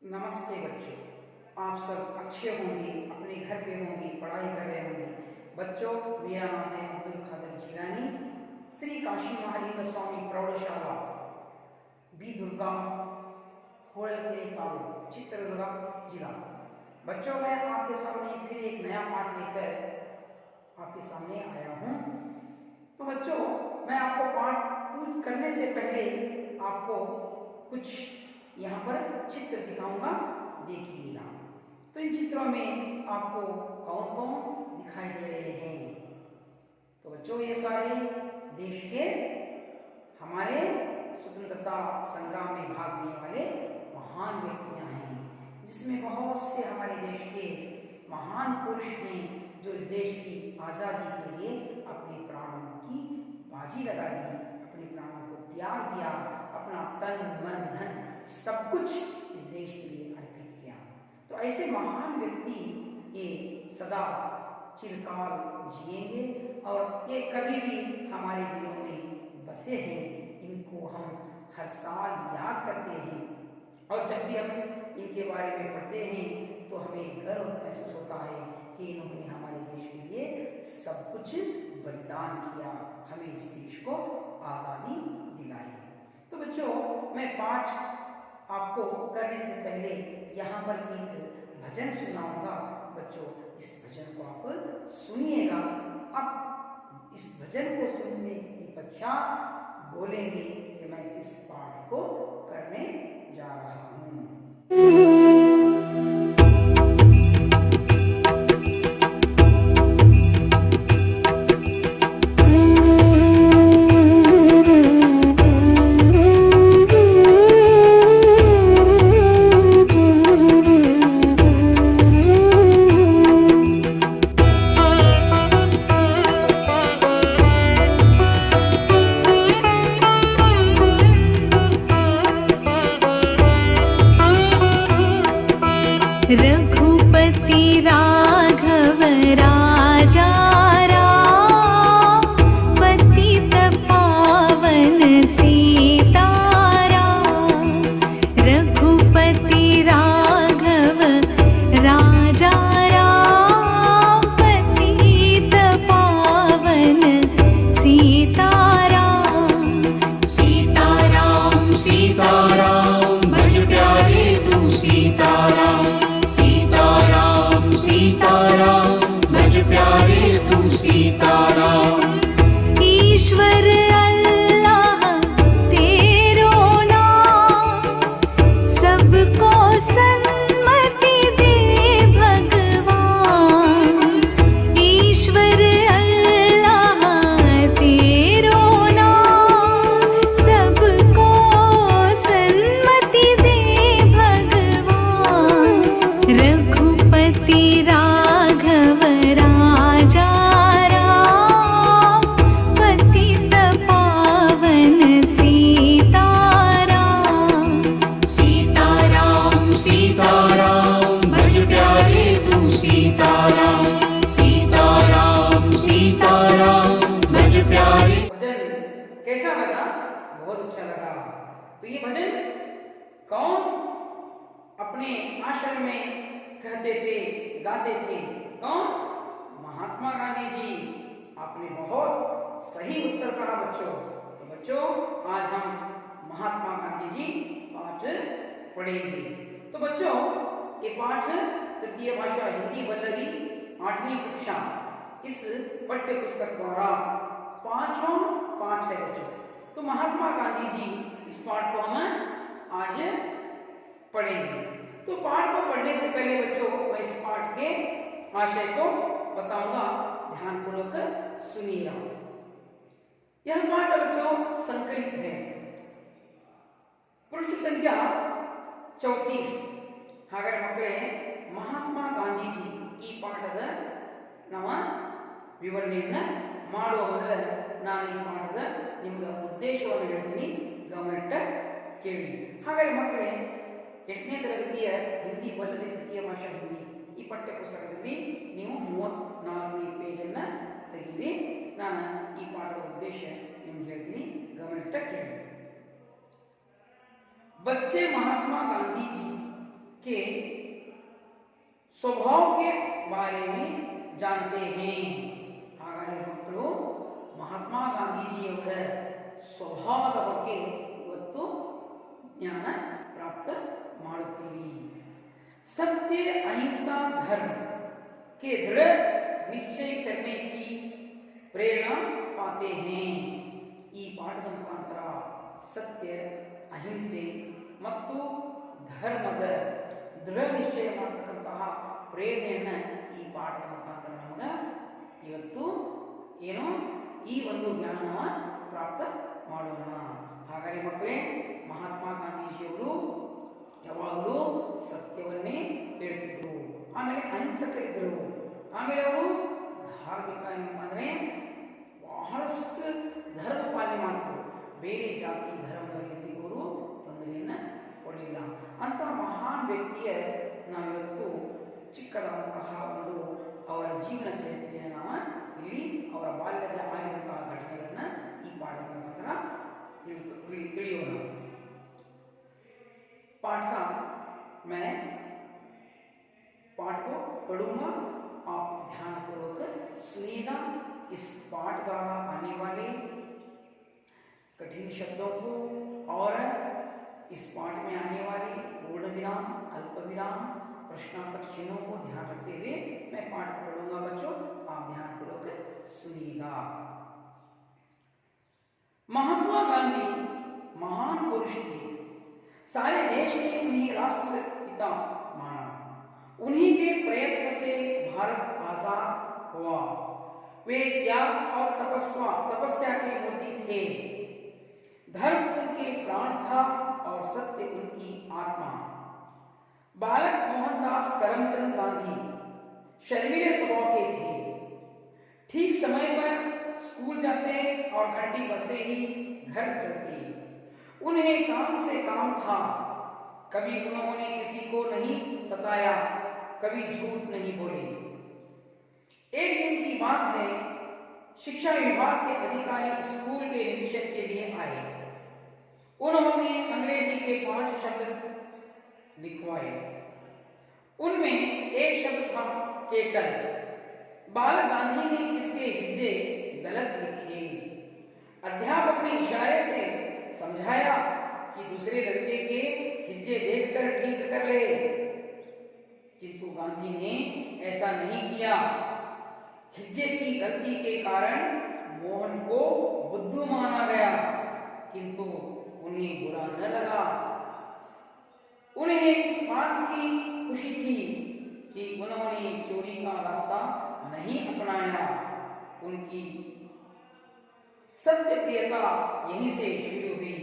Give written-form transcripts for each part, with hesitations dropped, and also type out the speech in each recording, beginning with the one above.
नमस्ते बच्चों, आप सब अच्छे होंगे, अपने घर पे होंगे, पढ़ाई कर रहे होंगे। बच्चों, मेरा नाम है अब्दुल खादर जिलानी, श्री काशी महालिंग स्वामी प्रौढ़शाला बी दुर्गा होळलकेरे तालुक चित्रदुर्ग जिला। बच्चों, मैं आपके सामने फिर एक नया पाठ लेकर आपके सामने आया हूँ। तो बच्चों, मैं आपको पाठ करने से पहले आपको कुछ यहाँ पर चित्र दिखाऊंगा, देखिएगा। तो इन चित्रों में आपको कौन कौन दिखाई दे रहे हैं? तो बच्चों, ये सारे देश के हमारे स्वतंत्रता संग्राम में भाग लेने वाले महान व्यक्तियां हैं, जिसमें बहुत से हमारे देश के महान पुरुष हैं जो इस देश की आज़ादी के लिए अपने प्राणों की बाजी लगा दी, अपने प्राणों को त्याग दिया, अपना तन मन धन सब कुछ इस देश के लिए अर्पित किया। तो ऐसे महान व्यक्ति ये सदा चिरकाल जिएंगे और ये कभी भी हमारे दिलों में बसे हैं। इनको हम हर साल याद करते हैं और जब भी हम इनके बारे में पढ़ते हैं तो हमें गर्व महसूस होता है कि इन्होंने हमारे देश के लिए सब कुछ बलिदान किया, हमें इस देश को आज़ादी दिलाई। तो बच्चों, मैं पाठ आपको करने से पहले यहाँ पर एक भजन सुनाऊंगा। बच्चों, इस भजन को आप सुनिएगा। अब इस भजन को सुनने के पश्चात बोलेंगे कि मैं किस पाठ को करने जा रहा हूँ। रघुपति राघव राजा राम, पतित पावन सीताराम। रघुपति राघव राजा राम, पतित पावन सीताराम। सीताराम सीताराम भज प्यारे तू सीताराम। सीताराम भज प्यारे तू सीताराम। ईश्वर अल्लाह तेरो नाम, सबको सन्मति दे भगवान। ईश्वर अल्लाह तेरो नाम, सबको सन्मति दे भगवान। रघुपति राघव राजा राम, पतित पावन सीताराम। सीताराम सीताराम भज प्यारे तू सीताराम। सीताराम सीताराम भज प्यारे। भजन कैसा लगा? बहुत अच्छा लगा। तो ये भजन कौन अपने आश्रम में कहते थे, गाते थे? कौन? महात्मा गांधी जी। आपने बहुत सही उत्तर कहा बच्चों। तो बच्चों, आज हम महात्मा गांधी जी पाठ पढ़ेंगे। तो बच्चों, ये पाठ तृतीय भाषा हिंदी वल्लरी 8वीं कक्षा इस पाठ्य पुस्तक द्वारा 5वां पाठ है बच्चों। तो महात्मा गांधी जी, इस पाठ को हम आज पढ़ेंगे। तो पाठ को पढ़ने से पहले बच्चों, मैं इस पाठ के आशय को बताऊंगा, ध्यानपूर्वक सुनिएगा। यह पाठ बच्चों संकलित है। पृष्ठ संख्या 34। हागर मಕ್ಕಳೇ, ಮಹಾತ್ಮ ಗಾಂಧೀಜಿ ಈ ಪಾಠದ ನಾವು ವಿವರಣೆಯನ್ನು ಮಾಡುವ ಮೊದಲು ನಾನು ಈ ಪಾಠದ ನಿಮಗೆ ಉದ್ದೇಶವನ್ನು ಹೇಳ್ತೀನಿ, ಗಮನಿಟ್ಟು ಕೇಳಿ। ಹಾಗಾದರೆ ಮಕ್ಕಳೇ, 8ನೇ ತರಗತಿಯ ಹಿಂದಿ ವಲ್ಲರಿ ತೃತೀಯ ಭಾಷಾ ಹಿಂದಿ ಈ ಪಠ್ಯ ಪುಸ್ತಕದಲ್ಲಿ ನೀವು 34ನೇ ಪೇಜನ್ನು ತೆಗೀರಿ। ನಾನು ಈ ಪಾಠದ ಉದ್ದೇಶ ನಿಮ್ಗೆ ಹೇಳ್ತೀನಿ, ಗಮನಿಟ್ಟು ಕೇಳಿ। बच्चे महात्मा गांधी जी के स्वभाव के बारे में जानते हैं। ಹಾಗಾದರೆ ಮಕ್ಕಳು ಮಹಾತ್ಮ ಗಾಂಧೀಜಿಯವರ ಸ್ವಭಾವದ ಬಗ್ಗೆ ಇವತ್ತು ಜ್ಞಾನ ಪ್ರಾಪ್ತ ಮಾಡುತ್ತೀರಿ। सत्य अहिंसा धर्म के दृढ़ निश्चय करने की प्रेरणा पाते हैं। ಈ ಪಾಠದ ಮುಖಾಂತರ ಸತ್ಯ ಅಹಿಂಸೆ ಮತ್ತು ಧರ್ಮದ ದೃಢ ನಿಶ್ಚಯ ಮಾಡತಕ್ಕಂತಹ ಪ್ರೇರಣೆಯನ್ನು ಈ ಪಾಠದ ಮುಖಾಂತರ ನಮಗೆ ಇವತ್ತು ಏನು ಈ ಒಂದು ಜ್ಞಾನವನ್ನು ಪ್ರಾಪ್ತ ಮಾಡೋಣ। ಹಾಗಾದರೆ ಮಕ್ಕಳೇ, ಮಹಾತ್ಮ ಗಾಂಧೀಜಿಯವರು ಯಾವಾಗಲೂ ಸತ್ಯವನ್ನೇ ಹೇಳ್ತಿದ್ರು, ಆಮೇಲೆ ಅಹಿಂಸಕರಿದ್ದರು, ಆಮೇಲೆ ಅವರು ಧಾರ್ಮಿಕ ಅಂದರೆ ಬಹಳಷ್ಟು ಧರ್ಮ ಪಾಲನೆ ಮಾಡ್ತಿದ್ರು, ಬೇರೆ ಜಾತಿ ಧರ್ಮದಲ್ಲಿ ಅವರು ತೊಂದರೆಯನ್ನು ಕೊಡಲಿಲ್ಲ ಅಂತ ಮಹಾನ್ ವ್ಯಕ್ತಿಯ ನಾವಿವತ್ತು ಚಿಕ್ಕದಾದಂತಹ ಒಂದು ಅವರ ಜೀವನ ಚರಿತ್ರೆಯನ್ನು ನಾವು ಇಲ್ಲಿ ಅವರ ಬಾಲ್ಯದ ಆಗಿರುವಂತಹ ಘಟನೆಗಳನ್ನು ಈ ಪಾಠದ ಮುಖಾಂತರ ತಿಳಿಯೋಣ। पाठ का मैं पाठ को पढ़ूंगा, आप ध्यानपूर्वक सुनिएगा। इस पाठ द्वारा आने वाले कठिन शब्दों को और इस पाठ में आने वाले पूर्ण विराम, अल्प विराम, प्रश्नार्थक चिन्हों को ध्यान रखते हुए मैं पाठ पढ़ूंगा। बच्चों, आप ध्यानपूर्वक सुनिएगा। महात्मा गांधी महान पुरुष थे, सारे देश ने उन्हें राष्ट्रपिता माना। उन्हीं के प्रयत्न से भारत आजाद हुआ। वे त्याग और तपस्या के मूर्ति थे। धर्म उनके प्राण था और सत्य उनकी आत्मा। बालक मोहनदास करमचंद गांधी शर्मीले स्वभाव के थे। ठीक समय पर स्कूल जाते और घंटी बजते ही घर चलते। उन्हें काम से काम था। कभी उन्होंने किसी को नहीं सताया, कभी झूठ नहीं बोले। एक दिन की बात है, शिक्षा विभाग के अधिकारी स्कूल के निरीक्षण के लिए आए। उन्होंने अंग्रेजी के 5 शब्द लिखवाए। उनमें एक शब्द था केकल। बालक गांधी ने इसके हिज्जे गलत लिखे। अध्यापक ने इशारे से समझाया कि दूसरे लड़के के हिज्जे देखकर ठीक कर ले, किंतु गांधी ने ऐसा नहीं किया। हिज्जे की गलती के कारण मोहन को बुद्धू माना गया, किंतु उन्हें बुरा न लगा। उन्हें इस बात की खुशी थी कि उन्होंने चोरी का रास्ता नहीं अपनाया। उनकी सत्य प्रियता यहीं से शुरू हुई,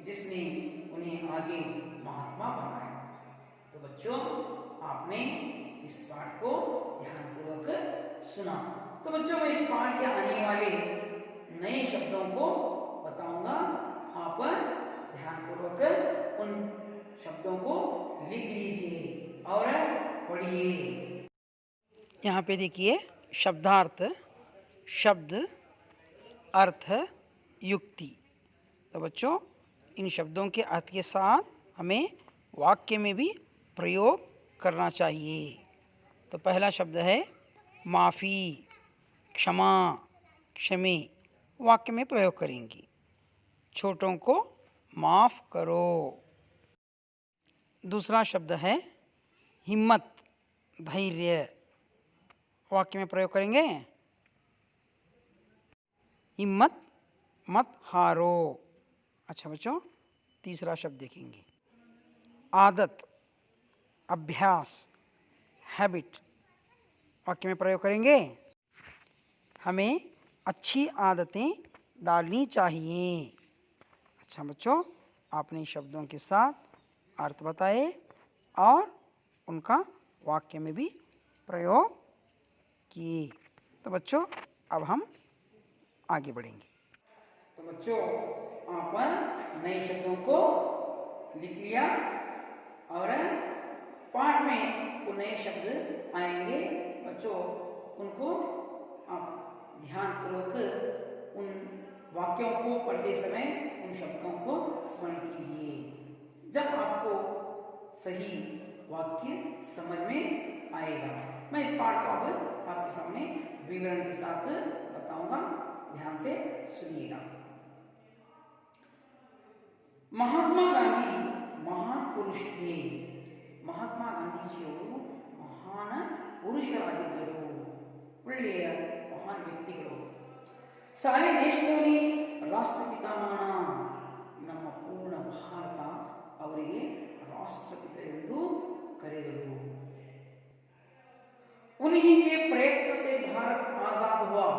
जिसने उन्हें आगे महात्मा बनाया। तो बच्चों, आपने इस पाठ को ध्यानपूर्वक सुना। तो बच्चों, मैं इस पाठ के आने वाले नए शब्दों को बताऊंगा। आप ध्यानपूर्वक उन शब्दों को लिख लीजिए और पढ़िए। यहाँ पे देखिए शब्दार्थ, शब्द, अर्थ, युक्ति। तो बच्चों, इन शब्दों के अर्थ के साथ हमें वाक्य में भी प्रयोग करना चाहिए। तो पहला शब्द है माफ़ी, क्षमा, क्षमे। वाक्य में प्रयोग करेंगे। छोटों को माफ़ करो। दूसरा शब्द है हिम्मत, धैर्य। वाक्य में प्रयोग करेंगे। हिम्मत मत हारो। अच्छा बच्चों, तीसरा शब्द देखेंगे आदत, अभ्यास, हैबिट। वाक्य में प्रयोग करेंगे। हमें अच्छी आदतें डालनी चाहिए। अच्छा बच्चों, आपने शब्दों के साथ अर्थ बताए और उनका वाक्य में भी प्रयोग किए। तो बच्चों, अब हम आगे बढ़ेंगे। तो बच्चों, आप नए शब्दों को लिख लिया और पाठ में वो नए शब्द आएंगे। बच्चों, उनको आप ध्यानपूर्वक उन वाक्यों को पढ़ते समय उन शब्दों को स्मरण कीजिए। जब आपको सही वाक्य समझ में आएगा। मैं इस पाठ को अब आपके सामने विवरण के साथ बताऊंगा, ध्यान से सुनिएगा। महात्मा गांधी महान पुरुष थे। ಮಹಾತ್ಮ ಗಾಂಧೀಜಿಯವರು ಮಹಾನ್ ಪುರುಷರಾಗಿದ್ದರು, ಒಳ್ಳೆಯ ಮಹಾನ್ ವ್ಯಕ್ತಿಗಳು. ಸಾರೆ ದೇಶದಲ್ಲಿ ರಾಷ್ಟ್ರಪಿತಾಮಹ, ನಮ್ಮ ಪೂರ್ಣ ಭಾರತ ಅವರಿಗೆ ರಾಷ್ಟ್ರಪಿತ ಎಂದು ಕರೆದರು. उन्हीं के प्रयत्न से भारत आजाद हुआ,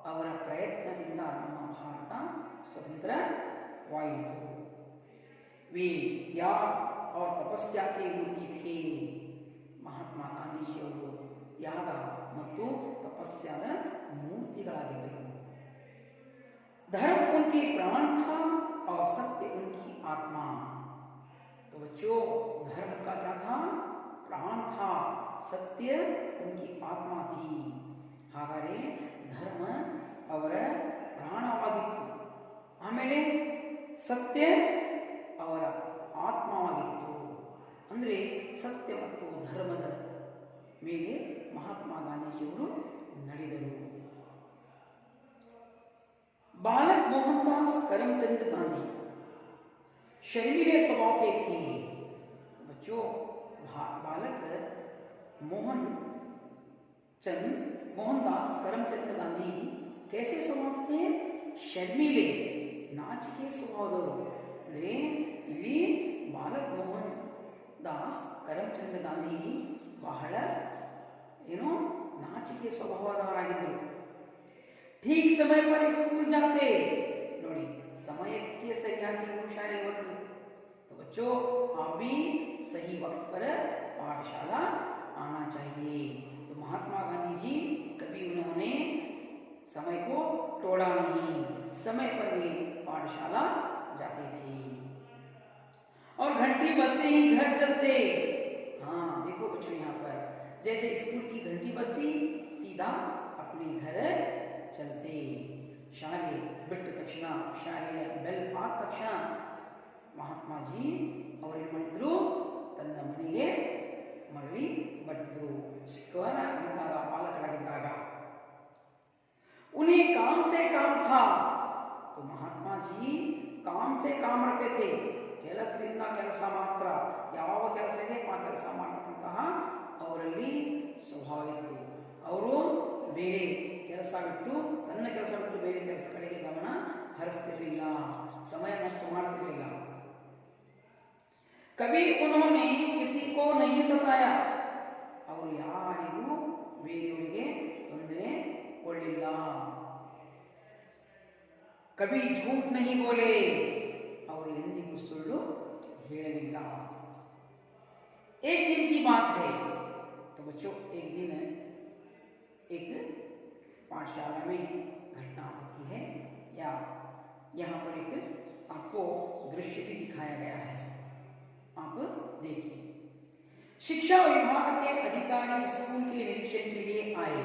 ಅವರ ಪ್ರಯತ್ನದಿಂದ ನಮ್ಮ ಭಾರತ ಸ್ವತಂತ್ರವಾಯಿತು. वे त्याग और तपस्या की मूर्ति थे. ಮಹಾತ್ಮ ಗಾಂಧೀಜಿಯವರು ತ್ಯಾಗ ಮತ್ತು ತಪಸ್ಯಾದ ಮೂರ್ತಿಗಳಾಗಿದ್ದರು. धर्म उनकी प्राण था और सत्य उनकी आत्मा. तो बच्चों, धर्म का क्या था? प्राण था, सत्य उनकी आत्मा थी. ಹಾಗಾದರೆ ಧರ್ಮ ಅವರ ಪ್ರಾಣವಾಗಿತ್ತು, ಆಮೇಲೆ ಸತ್ಯ ಅವರ ಆತ್ಮವಾಗಿತ್ತು. ಅಂದರೆ ಸತ್ಯ ಮತ್ತು ಧರ್ಮದ ಮೇಲೆ ಮಹಾತ್ಮ ಗಾಂಧೀಜಿಯವರು ನಡೆದರು. बालक मोहनदास करमचंद गांधी शर्मीले स्वभाव के थे. बच्चों, बालक मोहनदास करमचंद गांधी कैसे स्वभाव थे? शर्मीले, ನಾಚಿಕೆ ಸ್ವಭಾವದವರು. ಅಂದರೆ ಇಲ್ಲಿ ಬಾಲಕ್ ಮೋಹನ್ ದಾಸ್ ಕರಮ್ಚಂದ್ ಗಾಂಧಿ ಬಹಳ ನಾಚಿಕೆ ಸ್ವಭಾವದವರಾಗಿದ್ದರು. ठीक समय पर स्कूल जाते. ನೋಡಿ, ಸಮಯಕ್ಕೆ ಸರಿಯಾಗಿ ಶಾಲೆಗೆ ಹೋದರು. तो बच्चों, आप भी सही वक्त पर पाठशाला आना चाहिए. तो महात्मा गांधी जी कभी उन्होंने समय को तोड़ा नहीं, समय पर वे पाठशाला जाते थे और घंटी बजते ही घर चलते. हाँ देखो बच्चों, यहाँ पर जैसे स्कूल की घंटी बजती, सीधा अपने घर ಚಲತೆ. ಶಾಲೆ ಬಿಟ್ಟ ತಕ್ಷಣ, ಶಾಲೆಯ ಬೆಲ್ ಆದ ತಕ್ಷಣ ಮಹಾತ್ಮಾಜಿ ಅವರೇನು ಮಾಡಿದ್ರು? ತನ್ನ ಮನೆಗೆ ಮರಳಿ ಬರ್ತಿದ್ರು. ಚಿಕ್ಕವರಾಗಿದ್ದಾಗ, ಬಾಲಕರಾಗಿದ್ದಾಗ. उन्हें काम से काम था. तो महात्मा जी काम से काम रखते थे. ಕೆಲಸದಿಂದ ಕೆಲಸ ಮಾತ್ರ, ಯಾವ ಕೆಲಸ ಇದೆ ಆ ಕೆಲಸ ಮಾಡತಕ್ಕಂತಹ ಅವರಲ್ಲಿ ಸ್ವಭಾವ ಇತ್ತು. ಅವರು ಬೇರೆ ಕೆಲಸ ಬಿಟ್ಟು, ತನ್ನ ಕೆಲಸ ಬಿಟ್ಟು ಬೇರೆ ಕೆಲಸ ಕಡೆಗೆ ಗಮನ ಹರಿಸ್ತಿರಲಿಲ್ಲ, ಸಮಯ ನಷ್ಟ ಮಾಡ್ತಿರಲಿಲ್ಲ. ಕभी उन्होंने किसी को नहीं सताया. ಅವರು ಯಾರಿಗೂ ಬೇರೆಯವರಿಗೆ ತೊಂದರೆ ಕೊಡಲಿಲ್ಲ. ಕभी झूठ नहीं बोले. ಅವರು ಎಂದಿಗೂ ಸುಳ್ಳು ಹೇಳಲಿಲ್ಲ. एक दिन की बात है. तो बच्चों, एक दिन एक पाठशाला में घटना होती है, या यहाँ पर एक आपको दृश्य भी दिखाया गया है, आप देखिए. शिक्षा विभाग के अधिकारी स्कूल के निरीक्षण के लिए आए.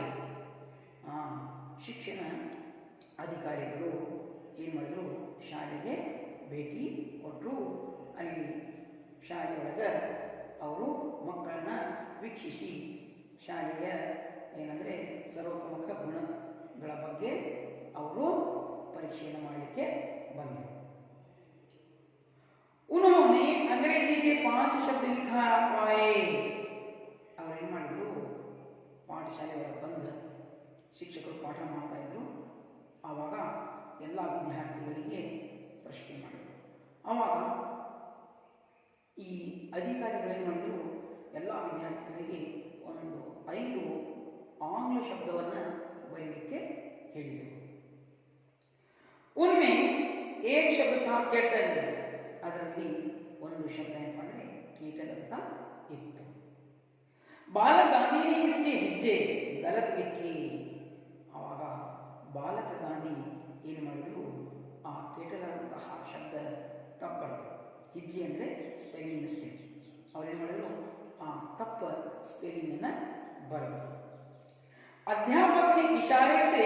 ಶಿಕ್ಷಣ ಅಧಿಕಾರಿಗಳು ಏನು ಮಾಡಿದ್ರು? ಶಾಲೆಗೆ ಭೇಟಿ ಕೊಟ್ಟರು. ಅಲ್ಲಿ ಶಾಲೆಯೊಳಗೆ ಅವರು ಮಕ್ಕಳನ್ನ ವೀಕ್ಷಿಸಿ ಶಾಲೆಯ ಏನಂದರೆ ಸರ್ವತೋಮುಖ ಗುಣಗಳ ಬಗ್ಗೆ ಅವರು ಪರೀಕ್ಷೆಯನ್ನು ಮಾಡಲಿಕ್ಕೆ ಬಂದರು. उन्होंने अंग्रेजी के 5 शब्द लिखा पाए. ಅವರೇನು ಮಾಡಿದ್ರು? ಪಾಠಶಾಲೆ ಒಳಗೆ ಬಂದ ಶಿಕ್ಷಕರು ಪಾಠ ಮಾಡ್ತಾ ಇದ್ರು. ಆವಾಗ ಎಲ್ಲ ವಿದ್ಯಾರ್ಥಿಗಳಿಗೆ ಪ್ರಶ್ನೆ ಮಾಡಿದರು. ಆವಾಗ ಈ ಅಧಿಕಾರಿಗಳೇನು ಮಾಡಿದರು? ಎಲ್ಲ ವಿದ್ಯಾರ್ಥಿಗಳಿಗೆ ಒಂದು 5 ಆಂಗ್ಲ ಶಬ್ದವನ್ನು ಬರೆಯಲಿಕ್ಕೆ ಹೇಳಿದರು. उनमें एक शब्द था केटल. ಅದರಲ್ಲಿ ಒಂದು ಶಬ್ದ ಏನಪ್ಪ ಅಂದರೆ ಕೀಟಲ್ ಅಂತ ಇತ್ತು. ಬಾಲಕ ಗಾಂಧಿನೇ इसके ಹೆಜ್ಜೆ ಗಲತ್ ಲಿಕ್ಕಿ. ಆವಾಗ ಬಾಲಕ ಗಾಂಧಿ ಏನು ಮಾಡಿದರು? ಆ ಕೇಟಲ್ ಅಂತಹ ಶಬ್ದ ತಪ್ಪು ಹೆಜ್ಜೆ ಅಂದರೆ ಸ್ಪೆಲ್ಲಿಂಗ್ ಮಿಸ್ಟೇಕ್. ಅವ್ರೇನು ಮಾಡಿದರು? ಆ ತಪ್ಪ ಸ್ಪೆಲ್ಲಿಂಗನ್ನು ಬರೆದರು. ಅಧ್ಯಾಪಕನೇ ಇಶಾರೆ ಸೆ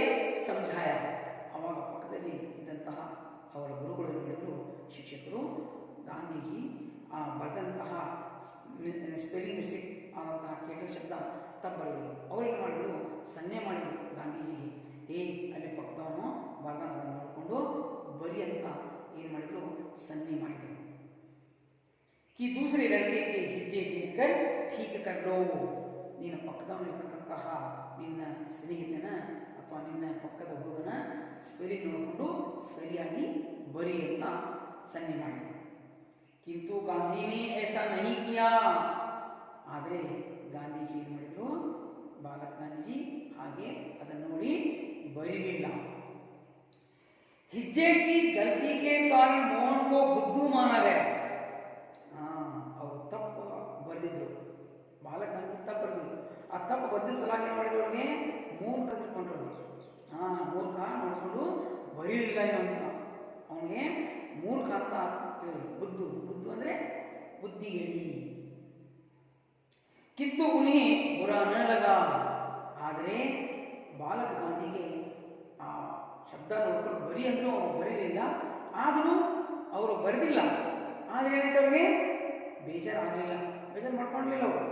ಸಮझाಯ. ಆವಾಗ ಪಕ್ಕದಲ್ಲಿ ಇದ್ದಂತಹ ಅವರ ಗುರುಗಳು ಹೇಳಿದರು, ಶಿಕ್ಷಕರು, ಗಾಂಧೀಜಿ ಆ ಬರೆದಂತಹ ಸ್ಪೆಲ್ಲಿಂಗ್ ಮಿಸ್ಟೇಕ್ ಆದಂತಹ ಕೇಟಲ್ ಶಬ್ದ ತಪ್ಪು ಬರೆದರು. ಅವರೇನು ಮಾಡಿದರು, ಸನ್ನೆ ಮಾಡಿದರು ಗಾಂಧೀಜಿಗೆ, ಅಲ್ಲಿ ಪಕ್ಕದವನು ಬರ್ದಾನ ನೋಡಿಕೊಂಡು ಬರಿ ಅಂತ ಏನು ಮಾಡಿದರು, ಸನ್ನೆ ಮಾಡಿದರು. कि दूसरे लड़के के हिज्जे देखकर ठीक कर लो. ನೀನು ಪಕ್ಕದವನಿರ್ತಕ್ಕಂತಹ ನಿನ್ನ ಸ್ನೇಹಿತನ ಅಥವಾ ನಿನ್ನ ಪಕ್ಕದ ಹುಡುಗನ ಸ್ಪೆಲ್ಲಿಂಗ್ ನೋಡಿಕೊಂಡು ಸರಿಯಾಗಿ ಬರಿ ಅಂತ ಸನ್ನೆ ಮಾಡಿದರು. किंतु गांधी ने ऐसा नहीं किया. ಆದರೆ ಗಾಂಧೀಜಿ ಏನು ಮಾಡಿದರು, ಬಾಲಕ ಗಾಂಧೀಜಿ ಹಾಗೆ ಅದನ್ನು ನೋಡಿ ಬರೀಲಿಲ್ಲ. हिज्जे की गलती के कारण मोहन को बुद्धू माना गया. ಅವರು ತಪ್ಪು ಬರೆದಿದ್ರು, ಬಾಲಕ ಗಾಂಧಿ ತಪ್ಪು ಬರೆದಿದ್ರು. ಆ ತಪ್ಪು ಬರೆದ ಸಲಾಗಿ ಏನು ಮಾಡಿದ್ರು, ಅವ್ರಿಗೆ ಮೂರ್ಖ ತಿಳ್ಕೊಂಡ್ರು. ಮೂರ್ಖ ನೋಡಿಕೊಂಡು ಬರೀಲಿಲ್ಲ ಅಂತ ಅವನಿಗೆ ಮೂರ್ಖ ಅಂತ ತಿಳಿದ್ರು. ಬುದ್ಧು ಬುದ್ಧು ಅಂದರೆ ಬುದ್ಧಿಗೇಡಿ. किंतु उन्हें बुरा न लगा. ಆದರೆ ಬಾಲಕ ಗಾಂಧಿಗೆ ಆ ಶಬ್ದ ನೋಡ್ಕೊಂಡು ಬರಿ ಅಂದರೂ ಅವರು ಬರೀಲಿಲ್ಲ, ಆದರೂ ಅವರು ಬರೆದಿಲ್ಲ. ಆದರೆ ಏನಾಯ್ತು, ಅವ್ರಿಗೆ ಬೇಜಾರಾಗಲಿಲ್ಲ, ಬೇಜಾರು ಮಾಡ್ಕೊಳ್ಳಲಿಲ್ಲ ಅವರು.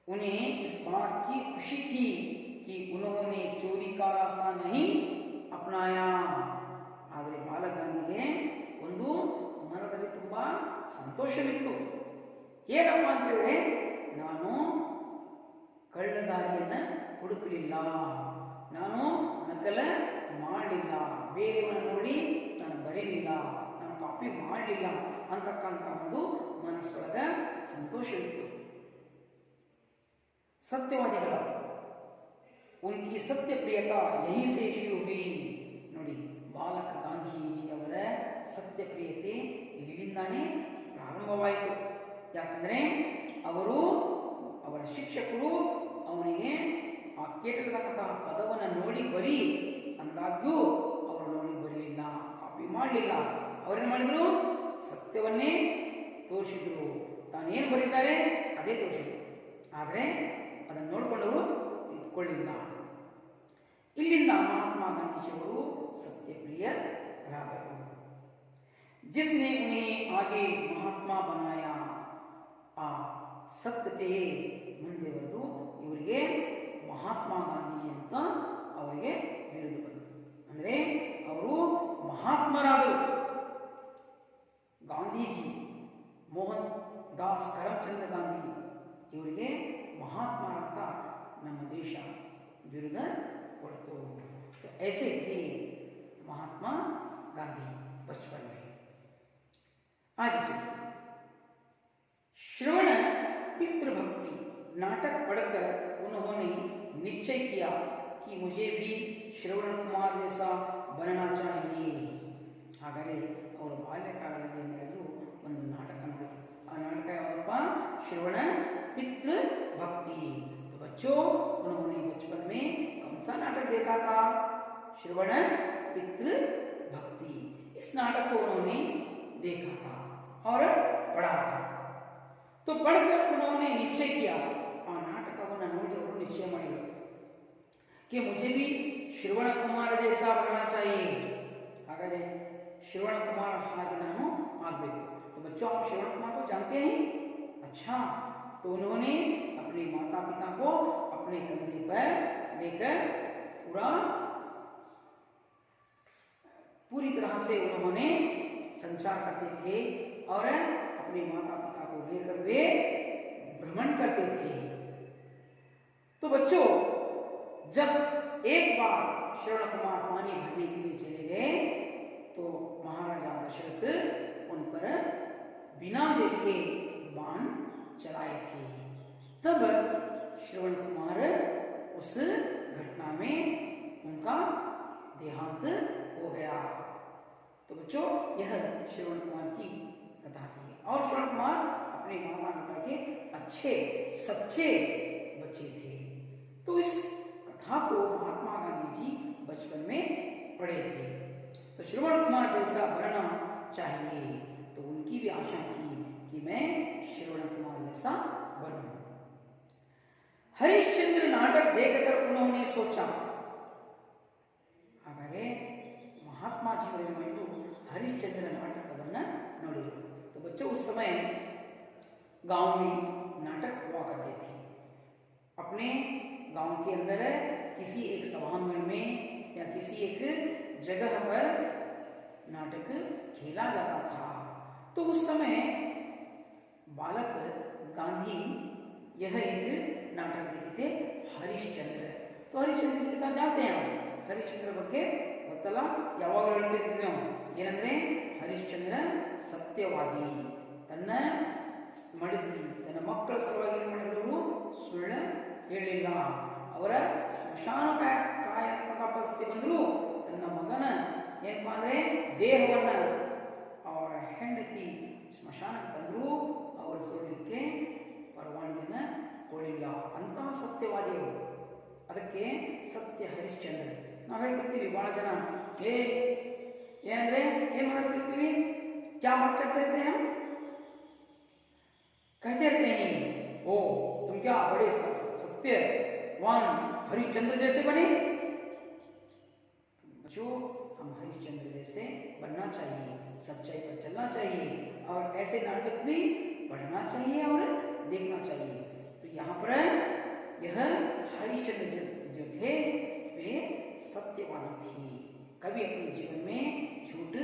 उन्हें इस बात की खुशी थी कि उन्होंने चोरी का रास्ता नहीं अपनाया. ಆದರೆ ಬಾಲಕ ಗಾಂಧಿಗೆ ಒಂದು ಮನದಲ್ಲಿ ತುಂಬ ಸಂತೋಷವಿತ್ತು. ಏನಪ್ಪ ಅಂತ ಹೇಳಿದ್ರೆ, ನಾನು ಕಳ್ಳದಾರಿಯನ್ನು ಹುಡುಕಲಿಲ್ಲ, ನಾನು ನಕಲ ಮಾಡಲಿಲ್ಲ, ಬೇರೆಯವನ್ನ ನೋಡಿ ನಾನು ಬರೀಲಿಲ್ಲ, ನಾನು ಕಾಪಿ ಮಾಡಲಿಲ್ಲ ಅಂತಕ್ಕಂಥ ಒಂದು ಮನಸ್ಸೊಳಗ ಸಂತೋಷವಿತ್ತು. ಸತ್ಯವಾದಿಗಳ ಉನ್ಕಿ ಸತ್ಯಪ್ರಿಯತಾ ಯಹಿ ಸೇ ಶುರು ಹುಯಿ. ನೋಡಿ, ಬಾಲಕ ಗಾಂಧೀಜಿಯವರ ಸತ್ಯಪ್ರಿಯತೆ ಇಲ್ಲಿಂದಾನೇ ಪ್ರಾರಂಭವಾಯಿತು. ಯಾಕಂದರೆ ಅವರ ಶಿಕ್ಷಕರು ಅವನಿಗೆ ಆ ಕೇಟಿರ್ತಕ್ಕಂತಹ ಪದವನ್ನು ನೋಡಿ ಬರಿ ಅಂದಾಗ್ಯೂ ಅವರು ನೋಡಿ ಬರಲಿಲ್ಲ, ಕಾಪಿ ಮಾಡಲಿಲ್ಲ. ಅವರೇನು ಮಾಡಿದರು, ಸತ್ಯವನ್ನೇ ತೋರಿಸಿದ್ರು. ತಾನೇನು ಬರೀತಾರೆ ಅದೇ ತೋರಿಸಿದ್ರು. ಆದರೆ ಅದನ್ನು ನೋಡಿಕೊಂಡವರು ತಿದ್ದುಕೊಳ್ಳಿಲ್ಲ. ಇಲ್ಲಿಂದ ಮಹಾತ್ಮ ಗಾಂಧೀಜಿಯವರು ಸತ್ಯಪ್ರಿಯರಾದರು. जिसने उन्हें आगे महात्मा बनाया. ಆ ಸತ್ಯತೆ ಮುಂದೆವರೆದು ಇವರಿಗೆ ಮಹಾತ್ಮ ಗಾಂಧೀಜಿ ಅಂತ ಅವರಿಗೆ ಬಿರುದು ಬಂತು. ಅಂದರೆ ಅವರು ಮಹಾತ್ಮರಾದರು. ಗಾಂಧೀಜಿ, ಮೋಹನ್ ದಾಸ್ ಕರಮ್ಚಂದ್ ಗಾಂಧಿ ಇವರಿಗೆ ಮಹಾತ್ಮರಂತ ನಮ್ಮ ದೇಶ ಬಿರುದ ಕೊಡ್ತು. ऐसे थे महात्मा गांधी बचपन में. आगे चलिए. श्रवण पितृभक्ति नाटक पढ़कर उन्होंने निश्चय किया कि मुझे भी श्रवण कुमार जैसा बनना चाहिए. ಹಾಗಾದರೆ ಅವರು ಬಾಲ್ಯಕಾಲದಲ್ಲಿ ಏನು ಮಾಡಿದ್ರು, ಒಂದು ನಾಟಕ ಮಾಡಿದ್ರು. ಆ ನಾಟಕ ಯಾವಪ್ಪ, ಶ್ರವಣ पितृभक्ति. तो बच्चों, उन्होंने बचपन में कौन सा नाटक देखा था? श्रवण पितृभक्ति. इस नाटक को उन्होंने देखा था और पढ़ा था. तो पढ़कर उन्होंने निश्चय किया. आ नाटकವನ್ನು ನೋಡಿ ಅವರು ನಿಶ್ಚಯ ಮಾಡಿದರು कि मुझे भी श्रवण कुमार जैसा बनना चाहिए. ಹಾಗಾದರೆ श्रवण कुमार ಹಾಗೆ ನಾನು ಆಗಬೇಕು. तो बच्चों, आप श्रवण कुमार को जानते हैं? अच्छा, तो उन्होंने अपने माता पिता को अपने कंधे पर लेकर पूरी तरह से उन्होंने संचार करते थे और अपने माता पिता को लेकर वे भ्रमण करते थे. तो बच्चों, जब एक बार श्रवण कुमार पानी भरने के लिए चले गए तो महाराजा दशरथ उन पर बिना देखे बाण चलाए थे. तब श्रवण कुमार उस घटना में उनका देहांत हो गया. तो बच्चों, यह श्रवण कुमार की कथा थी. और श्रवण कुमार अपने माता पिता के अच्छे सच्चे बच्चे थे. तो इस कथा को महात्मा गांधी जी बचपन में पढ़े थे. तो श्रवण कुमार जैसा बनना चाहिए. तो उनकी भी आशा थी कि मैं श्रवण कुमार जैसा बनूं. हरिश्चंद्र नाटक देखकर उन्होंने सोचा. ಹಾಗಾದರೆ ಮಹಾತ್ಮಾಜಿಯವರು ಏನು ಮಾಡಿದ್ರು, ಹರಿಶ್ಚಂದ್ರ ನಾಟಕವನ್ನು ನೋಡಿದರು. तो बच्चों, उस समय गांव में नाटक हुआ करते थे। अपने गांव के अंदर किसी एक सभांगण में या किसी एक जगह पर नाटक खेला जाता था। तो उस समय बालक गांधी यह एक नाटक देखते थे, हरिश्चंद्र। तो हरिश्चंद्र की कथा जानते हैं हम, ಹರಿಶ್ಚಂದ್ರ ಬಗ್ಗೆ ಗೊತ್ತಲ್ಲ, ಯಾವಾಗ ಹೇಳ್ತಿರ್ತೀವಿ ನಾವು ಏನಂದ್ರೆ ಹರಿಶ್ಚಂದ್ರ ಸತ್ಯವಾದಿ, ತನ್ನ ಮಕ್ಕಳ ಸಲುವಾಗಿ ಏನು ಮಾಡಿದ್ರು, ಸುಳ್ಳು ಹೇಳಿಲ್ಲ. ಅವರ ಸ್ಮಶಾನ ಪರಿಸ್ಥಿತಿ ಬಂದ್ರು ತನ್ನ ಮಗನ ಏನಪ್ಪಾ ಅಂದ್ರೆ ದೇಹವನ್ನ ಅವರ ಹೆಂಡತಿ ಸ್ಮಶಾನಕ್ಕೆ ತಂದ್ರು, ಅವರು ಸುಳ್ಳಿಕ್ಕೆ ಪರವಾನಗಿಯನ್ನ ಕೊಡಲಿಲ್ಲ. ಅಂತಹ ಸತ್ಯವಾದಿಗಳು, ಅದಕ್ಕೆ ಸತ್ಯ ಹರಿಶ್ಚಂದ್ರ. ನಾವು ಹೇಳ್ತಿರ್ತೀವಿ ಭಾಳ ಜನ ಏನಂದ್ರೆ ಏನ್ ಮಾಡ್ತಿರ್ತೀವಿ, क्या बात करते रहते हैं हम, कहते रहते हैं ओ तुम क्या बड़े सत्यवान हरिश्चंद्र जैसे बने। जो हम हरिश्चंद्र जैसे बनना चाहिए, सच्चाई पर चलना चाहिए और ऐसे नाटक भी पढ़ना चाहिए और देखना चाहिए। तो यहाँ पर यह हरिश्चंद्र जो थे वे सत्यवादी थे, कभी अपने जीवन में झूठ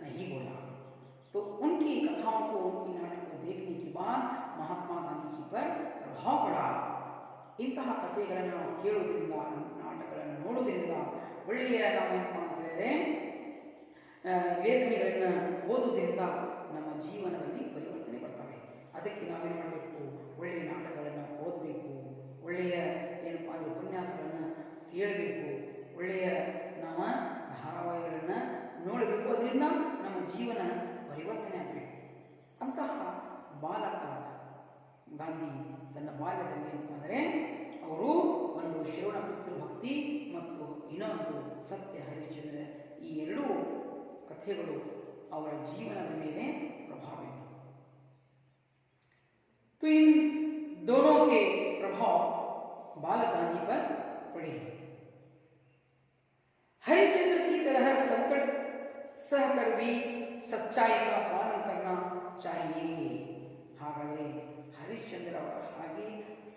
नहीं बोला। तो उनकी कथाओं को, उनकी नाटक को देखने के बाद महात्मा गांधी जी पर प्रभाव पड़ा। ಇಂತಹ ಕಥೆಗಳನ್ನು ನಾವು ಕೇಳೋದ್ರಿಂದ, ನಾಟಕಗಳನ್ನು ನೋಡೋದ್ರಿಂದ, ಒಳ್ಳೆಯ ನಾವೇನಪ್ಪ ಅಂತ ಹೇಳಿದ್ರೆ ಲೇಖನಿಗಳನ್ನು ಓದೋದ್ರಿಂದ ನಮ್ಮ ಜೀವನದಲ್ಲಿ ಪರಿವರ್ತನೆ ಬರ್ತವೆ. ಅದಕ್ಕೆ ನಾವೇನು ಮಾಡಬೇಕು, ಒಳ್ಳೆಯ ನಾಟಕಗಳನ್ನು ಓದಬೇಕು, ಒಳ್ಳೆಯ ಏನಪ್ಪ ಅಂದರೆ ಉಪನ್ಯಾಸಗಳನ್ನು ಕೇಳಬೇಕು, ಒಳ್ಳೆಯ ನಾವು ಧಾರಾವಾಹಿಗಳನ್ನು ನೋಡಬೇಕು. ಅದರಿಂದ ನಮ್ಮ ಜೀವನ ಪರಿವರ್ತನೆ ಆಗಬೇಕು. ಅಂತಹ ಬಾಲಕ ಗಾಂಧಿ ತನ್ನ ಬಾಲ್ಯದಲ್ಲಿ ಏನಪ್ಪ ಅಂದರೆ ಅವರು ಒಂದು ಶ್ರವಣ ಪಿತೃಭಕ್ತಿ ಮತ್ತು ಇನ್ನೊಂದು ಸತ್ಯ ಹರಿಶ್ಚಂದ್ರ, ಈ ಎರಡೂ ಕಥೆಗಳು ಅವರ ಜೀವನದ ಮೇಲೆ ಪ್ರಭಾವ ಬೀರಿತು. तो इन दोनों के प्रभाव बालक गांधी पर पड़े। हरिश्चंद्र की तरह संकट सहकर भी सच्चाई का पालन करना चाहिए। ಹಾಗಾದರೆ ಹರಿಶ್ಚಂದ್ರ ಅವರ ಹಾಗೆ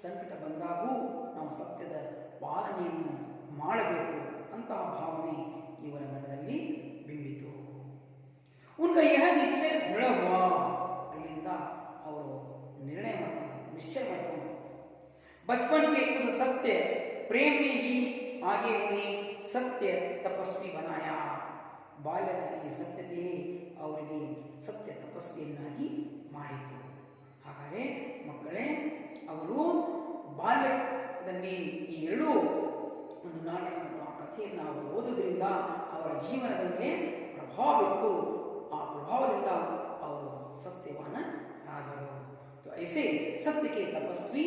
ಸಂಕಟ ಬಂದಾಗೂ ನಾವು ಸತ್ಯದ ಪಾಲನೆಯನ್ನು ಮಾಡಬೇಕು ಅಂತಹ ಭಾವನೆ ಇವರ ಮನದಲ್ಲಿ ಬಿಂಬಿತು. उनका यह निश्चय दृढ़ हुआ, ಅಲ್ಲಿಂದ ಅವರು निश्चय ಮಾಡಿಕೊಂಡು बचपन के उस सत्य प्रेम ने ही आगे उन्हें सत्य तपस्वी बनाया. ಬಾಲ್ಯದ ಈ ಸತ್ಯತೆಯೇ ಅವರಿಗೆ ಸತ್ಯ ತಪಸ್ವಿಯನ್ನಾಗಿ ಮಾಡಿತು. ಹಾಗಾದರೆ ಮಕ್ಕಳೇ, ಅವರು ಬಾಲ್ಯದಲ್ಲಿ ಈ ಎರಡೂ ಒಂದು ನಾಟಕ ಮತ್ತು ಆ ಕಥೆಯನ್ನು ಅವರು ಓದೋದ್ರಿಂದ ಅವರ ಜೀವನದ ಮೇಲೆ ಪ್ರಭಾವ ಬಿತ್ತು. ಆ ಪ್ರಭಾವದಿಂದ ಅವರು ಸತ್ಯವಾನರಾದರು. तो ऐसे सत्य के तपस्वी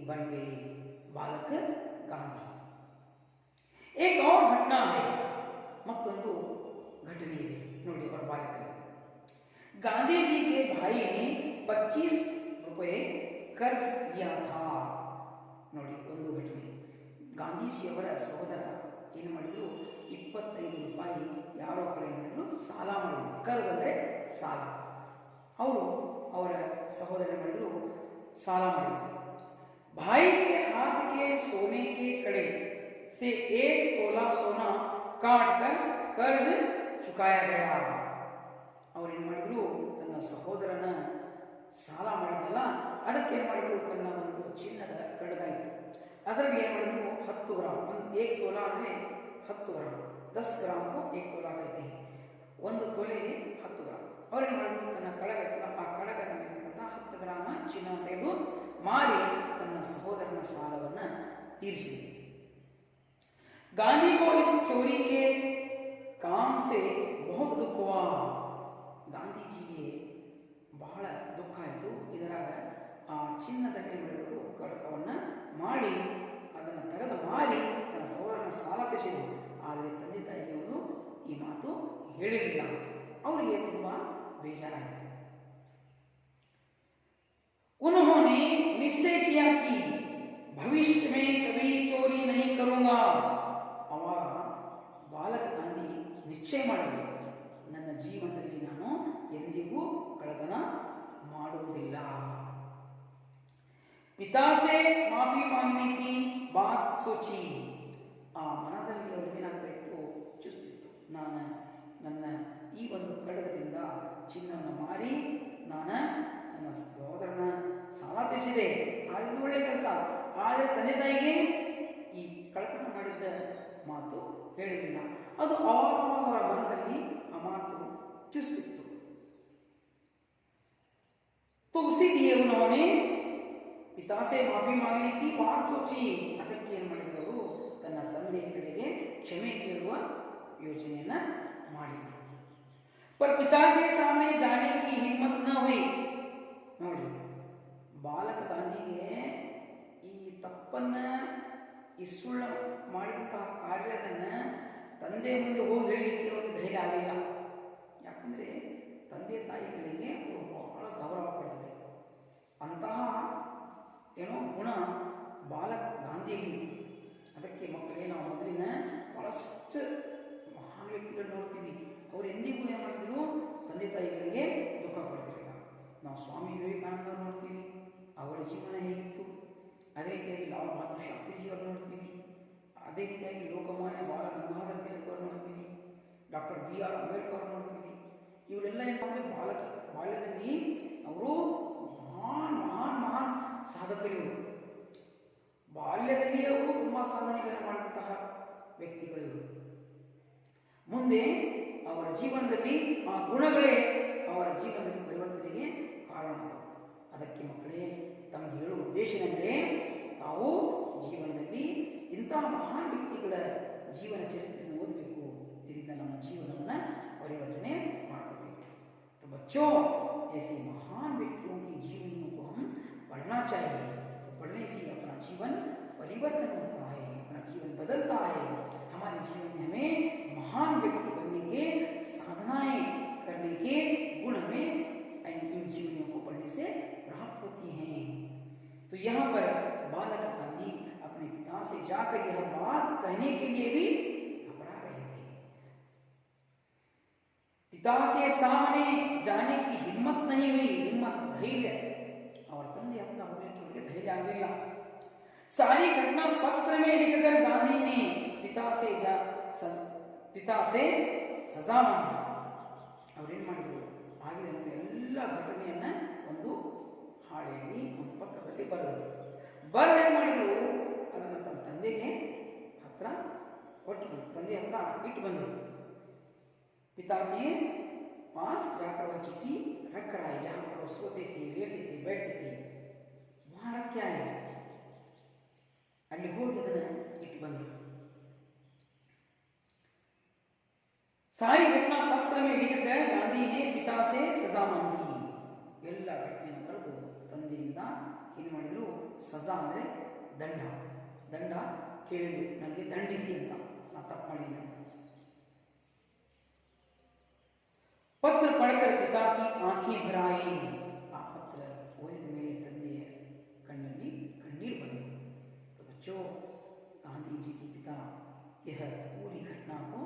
बन गए बालक गांधी. एक और घटना है, ಮತ್ತೊಂದು घटने ಇದೆ ನೋಡಿ ಅವರ ಬಾಲ್ಯದಲ್ಲಿ. गांधी जी के भाई ने 25 रुपए कर्ज लिया था. ನೋಡಿ ಒಂದು ಘಟನೆ. ಗಾಂಧೀಜಿಯವರ ಸಹೋದರ ಏನು ಮಾಡಿದ್ರು, 25 ರೂಪಾಯಿ ಯಾರೋ ಕಡೆ ಮಾಡಿದ್ರು ಸಾಲ ಮಾಡಿದ್ರು. ಕರ್ಜ್ ಅಂದರೆ ಸಾಲ. ಅವರು ಅವರ ಸಹೋದರ ಮಾಡಿದ್ರು ಸಾಲ ಮಾಡಿದ್ರು. भाई के हाथ के सोने के कड़े से 1 तोला सोना काट कर कर्ज चुकाया गया. ಅವ್ರೇನು ಮಾಡಿದ್ರು, ತನ್ನ ಸಹೋದರನ ಸಾಲ ಮಾಡಿದಲ್ಲ ಅದಕ್ಕೆ ಏನು ಮಾಡಿದ್ರು, ತನ್ನ ಒಂದು ಚಿನ್ನದ ಕಡಗ ಇತ್ತು, ಅದರಲ್ಲಿ ಏನು ಮಾಡಿದ್ರು 10 ಗ್ರಾಮ್, ಒಂದು 1 ತೋಲಾ ಅಂದರೆ 10 ಗ್ರಾಮ್, 10 ಗ್ರಾಮ್ಗೂ 1 ತೋಲಾ ಆಗೈತೆ, 1 ತೊಲೆಗೆ 10 ಗ್ರಾಮ್. ಅವ್ರೇನು ಮಾಡಿದ್ರು, ತನ್ನ ಕಡಗ ಇತ್ತಲ್ಲ ಆ ಕಡಗದಲ್ಲಿರ್ತಕ್ಕಂಥ 10 ಗ್ರಾಮ ಚಿನ್ನವನ್ನು ತೆಗೆದು ಮಾರಿ ತನ್ನ ಸಹೋದರನ ಸಾಲವನ್ನು ತೀರಿಸಿದರು. गांधी को इस चोरी के काम से बहुत दुख हुआ. ಗಾಂಧೀಜಿಗೆ ಬಹಳ ದುಃಖ ಆಯಿತು. ಇದರಾಗ ಆ ಚಿನ್ನದಲ್ಲಿ ಮಾಡಿದರು ಕಡತವನ್ನು ಮಾಡಿ ಅದನ್ನು ತೆಗೆದು ಮಾರಿ ತನ್ನ ಸಹೋದರನ ಸಾಲ ತೀರಿಸಿದರು. ಆದರೆ ತಂದೆ ತಾಯಿಗೆ ಅವರು ಈ ಮಾತು ಹೇಳಿರಲಿಲ್ಲ. ಅವರಿಗೆ ತುಂಬ ಬೇಜಾರಾಯಿತು. उन्होंने निश्चय किया कि भविष्य में कभी चोरी नहीं करूंगा. ಅವಾಗ ಬಾಲಕ ಗಾಂಧಿ ನಿಶ್ಚಯ ಮಾಡಿದರು, ನನ್ನ ಜೀವನದಲ್ಲಿ ನಾನು ಎಂದಿಗೂ ಕಳ್ಳತನ ಮಾಡುವುದಿಲ್ಲ. माफी मांगने की बात सोची ಆ ಮನದಲ್ಲಿ ಅವ್ರಿಗೇನಾಗ್ತಾ ಇತ್ತು, ಚುಸ್ತಿತ್ತು. ನಾನು ನನ್ನ ಈ ಒಂದು ಖಡ್ಗದಿಂದ ಚಿನ್ನವನ್ನು ಮಾರಿ ನಾನು ನನ್ನ ಸಹೋದರನ ಸಾಲ ತೀರಿಸಿದೆ, ಅದು ಒಳ್ಳೆ ಕೆಲಸ. ಆದರೆ ತಂದೆ ತಾಯಿಗೆ ಈ ಕಳ್ಳತನ ಮಾಡಿದ್ದ ಮಾತು ಹೇಳಿರಲಿಲ್ಲ. ಅದು ಅವರ ಮನದಲ್ಲಿ ಆ ಮಾತು ಚುಸ್ತಿತ್ತು. तो उसी लिए उन्होंने पिता से माफी मांगने की बात सोची. ಅದಕ್ಕೆ ಏನು ಮಾಡಿದರು, ತನ್ನ ತಂದೆಯ ಕಡೆಗೆ ಕ್ಷಮೆ ಕೇಳುವ ಯೋಚನೆಯನ್ನ ಮಾಡಿದರು. पर पिता के सामने जाने की हिम्मत न हुई. ನೋಡಿ, ಬಾಲಕ ಗಾಂಧಿಗೆ ಈ ತಪ್ಪನ್ನ ಈ ಸುಳ್ಳು ಮಾಡಿದಂತಹ ಕಾರ್ಯದನ್ನ ತಂದೆ ಮುಂದೆ ಹೋಗಿ ಹೇಳಲಿಕ್ಕೆ ಅವರಿಗೆ ಧೈರ್ಯ ಆಗಲಿಲ್ಲ. ಯಾಕಂದ್ರೆ ತಂದೆ ತಾಯಿಗಳಿಗೆ ಅವರು ಬಹಳ ಗೌರವ ಪಡೆದಿದೆ. ಅಂತಹ ಏನೋ ಗುಣ ಬಾಲಕ ಗಾಂಧಿಯಲ್ಲಿ ಇತ್ತು. ಅದಕ್ಕೆ ಮಕ್ಕಳಿಗೆ ನಾವು ಮೊದಲಿನ ಬಹಳಷ್ಟು ಮಹಾನ್ ವ್ಯಕ್ತಿಗಳು ನೋಡ್ತೀವಿ, ಅವರು ಎಂದಿಗೂ ಏನು ಮಾಡಿದ್ರು, ತಂದೆ ತಾಯಿಗಳಿಗೆ ದುಃಖ ಪಡೆದಿರಲಿಲ್ಲ. ನಾವು ಸ್ವಾಮಿ ವಿವೇಕಾನಂದ ನೋಡ್ತೀವಿ, ಅವರ ಜೀವನ ಹೇಗಿತ್ತು. ಅದೇ ರೀತಿಯಾಗಿ ಲಾಲ್ ಬಹದ್ದೂರ್ ಶಾಸ್ತ್ರೀಜಿಯವರು ನೋಡ್ತೀವಿ. ಅದೇ ರೀತಿಯಾಗಿ ಲೋಕಮಾನ್ಯ ಬಾಲ ಗಂಗಾಧರ ತಿಲಕ್ ಅವರು ನೋಡ್ತೀವಿ, ಡಾಕ್ಟರ್ BR ಅಂಬೇಡ್ಕರ್ ಅವರು ನೋಡ್ತೀವಿ. ಇವರೆಲ್ಲ ಏನಂದರೆ ಬಾಲ್ಯದಲ್ಲಿ ಅವರು ಮಹಾನ್ ಸಾಧಕರಿವರು. ಬಾಲ್ಯದಲ್ಲಿ ಅವರು ತುಂಬ ಸಾಧನೆಗಳನ್ನು ಮಾಡಿದಂತಹ ವ್ಯಕ್ತಿಗಳಿವರು. ಮುಂದೆ ಅವರ ಜೀವನದಲ್ಲಿ ಆ ಗುಣಗಳೇ ಅವರ ಜೀವನದಲ್ಲಿ ಪರಿವರ್ತನೆಗೆ ಕಾರಣ. ಅದಕ್ಕೆ ಮಕ್ಕಳೇ ತಮಗೆ ಹೇಳುವ ಉದ್ದೇಶವೆಂದರೆ, ತಾವು ಜೀವನದಲ್ಲಿ ಇಂತಹ ಮಹಾನ್ ವ್ಯಕ್ತಿಗಳ ಜೀವನ ಚರಿತ್ರೆಯನ್ನು ಓದಬೇಕು. ಇದರಿಂದ ನಮ್ಮ ಜೀವನವನ್ನು ಪರಿವರ್ತನೆ ಮಾಡಬೇಕು. तो बच्चों, ऐसे महान व्यक्तियों की जीवनियों को हम पढ़ना चाहिए. तो पढ़ने से अपना जीवन परिवर्तन होता है, अपना जीवन बदलता है. हमारे जीवन में हमें महान व्यक्ति बनने के साधनाएं करने के गुण हमें इन जीवनियों को पढ़ने से प्राप्त होती हैं. तो यहाँ पर बालक गांधी अपने पिता से जाकर यह बात कहने के लिए भी घबरा रहे थे. पिता के सामने जाने की हिम्मत नहीं हुई. हिम्मत, धैर्य, और तंदे अपना बोलने के लिए धैर्य ಆಗಲಿಲ್ಲ. सारी घटना पत्र में लिखकर गांधी ने पिता से सजा मांगी. ಅವ್ರೇನು ಮಾಡಿದ್ರು, ಆಗಿದಂತ ಎಲ್ಲ ಘಟನೆಯನ್ನ ಒಂದು ಹಾಳೆಯಲ್ಲಿ, ಒಂದು ಪತ್ರದಲ್ಲಿ ಬರೆದರು. ಏನು ಮಾಡಿದ್ರು, ಅದನ್ನು ತನ್ನ ತಂದೆಗೆ ಹತ್ರ ಕೊಟ್ಟು ಬಂದರು, ತಂದೆ ಹತ್ರ ಇಟ್ಟು ಬಂದರು. पिता के पास जाकर वह चिट्ठी रख कर आए, जहाँ पर वो सोते थे, लेटे थे, बैठते थे, वहाँ रख के आए. ಅಲ್ಲಿ ಹೋಗಿ ಅದನ್ನು ಇಟ್ಟು ಬಂದರು. सारी घटना पत्र में लिखकर गांधी ने पिता से सजा मांगी. ಎಲ್ಲ ಘಟನೆಯನ್ನು ಬರೆದು ತಂದೆಯಿಂದ ಏನು ಮಾಡಿದ್ರು, ಸಜಾ ಅಂದರೆ ದಂಡ ಕೇಳಿದ್ರು, ನನಗೆ ದಂಡಿಸಿ ಅಂತ, ನಾ ತಪ್ಪು ಮಾಡಿದ್ದೀನಿ. पत्र पढ़कर पिता की आंखें भर आई. आ पत्र ओदिದ ಮೇಲೆ ತಂದೆಯ ಕಣ್ಣಲ್ಲಿ कಣ್ಣीर ಬಂತು. तो बच्चों, गांधी जी के पिता यह पूरी घटना को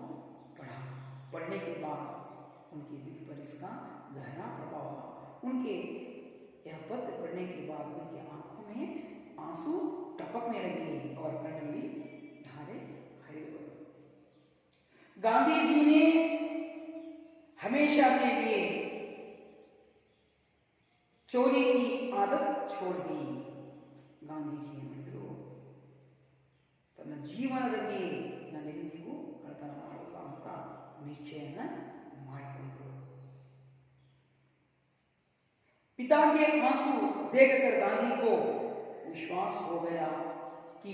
पढ़ने के बाद उनके दिल पर इसका गहरा प्रभाव हुआ. उनके यह पत्र पढ़ने के बाद उनके आंखों में आंसू टपकने लगे और कಣ್ಣಲ್ಲಿ धारे हरिद पड़े. गांधी जी ने हमेशा के लिए चोरी की आदत छोड़ दी. ಗಾಂಧೀಜಿ ಹೇಳಿದರು, ತನ್ನ ಜೀವನದಲ್ಲಿ ನಾನೆಂದಿಗೂ ಕಳ್ಳತನ ಮಾಡಲ್ಲ ಅಂತ ನಿಶ್ಚಯನ ಮಾಡಿಕೊಂಡರು. पिता के आंसू देखकर गांधी को विश्वास हो गया कि